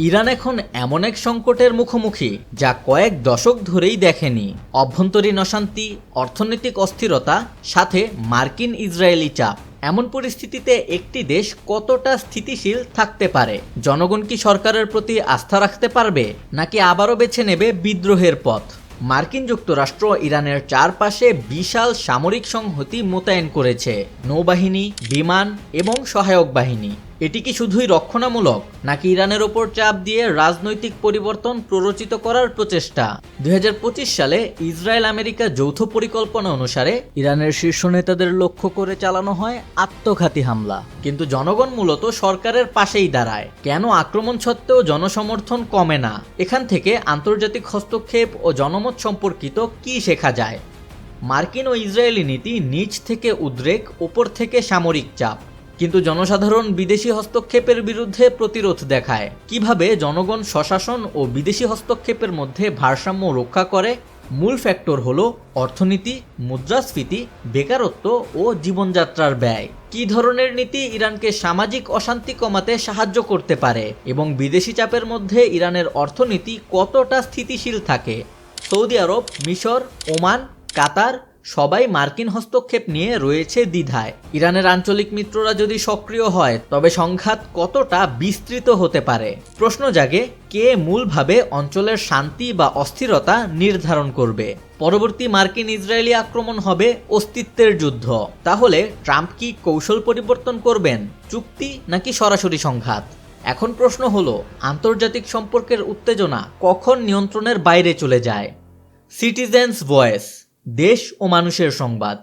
Iran এখন এমন এক সংকটের মুখোমুখি যা কয়েক দশক ধরেই দেখেনি। অভ্যন্তরীণ অশান্তি, অর্থনৈতিক অস্থিরতা, সাথে মার্কিন ইসরায়েলি চাপ। এমন পরিস্থিতিতে একটি দেশ কতটা স্থিতিশীল থাকতে পারে? জনগণ কি সরকারের প্রতি আস্থা রাখতে পারবে, নাকি আবারও বেছে নেবে বিদ্রোহের পথ? মার্কিন যুক্তরাষ্ট্র ইরানের চারপাশে বিশাল সামরিক সংহতি মোতায়েন করেছে, নৌবাহিনী, বিমান এবং সহায়ক বাহিনী। এটি কি শুধুই রক্ষণামূলক, নাকি ইরানের ওপর চাপ দিয়ে রাজনৈতিক পরিবর্তন প্ররোচিত করার প্রচেষ্টা? 2025 সালে ইসরায়েল আমেরিকা যৌথ পরিকল্পনা অনুসারে ইরানের শীর্ষ নেতাদের লক্ষ্য করে চালানো হয় আত্মঘাতী হামলা, কিন্তু জনগণ মূলত সরকারের পাশেই দাঁড়ায়। কেন আক্রমণ সত্ত্বেও জনসমর্থন কমে না? এখান থেকে আন্তর্জাতিক হস্তক্ষেপ ও জনমত সম্পর্কিত কি শেখা যায়? মার্কিন ও ইসরায়েলি নীতি নিচ থেকে উদ্রেক, উপর থেকে সামরিক চাপ, কিন্তু জনসাধারণ বিদেশি হস্তক্ষেপের বিরুদ্ধে প্রতিরোধ দেখায়। কিভাবে জনগণ স্বশাসন ও বিদেশি হস্তক্ষেপের মধ্যে ভারসাম্য রক্ষা করে? মূল ফ্যাক্টর হলো অর্থনীতি, মুদ্রাস্ফীতি, বেকারত্ব ও জীবনযাত্রার ব্যয়। কি ধরনের নীতি ইরানকে সামাজিক অশান্তি কমাতে সাহায্য করতে পারে এবং বিদেশি চাপের মধ্যে ইরানের অর্থনীতি কতটা স্থিতিশীল থাকে? সৌদি আরব, মিশর, ওমান, কাতার সবাই মার্কিন হস্তক্ষেপ নিয়ে রয়েছে দ্বিধায়। ইরানের আঞ্চলিক মিত্ররা যদি সক্রিয় হয়, তবে সংঘাত কতটা বিস্তৃত হতে পারে? প্রশ্ন জাগে, কে মূলভাবে অঞ্চলের শান্তি বা অস্থিরতা নির্ধারণ করবে? পরবর্তী মার্কিন ইসরায়েলি আক্রমণ হবে অস্তিত্বের যুদ্ধ। তাহলে ট্রাম্প কি কৌশল পরিবর্তন করবেন, চুক্তি নাকি সরাসরি সংঘাত? এখন প্রশ্ন হলো, আন্তর্জাতিক সম্পর্কের উত্তেজনা কখন নিয়ন্ত্রণের বাইরে চলে যায়? সিটিজেন্স ভয়েস, দেশ ও মানুষের সংবাদ।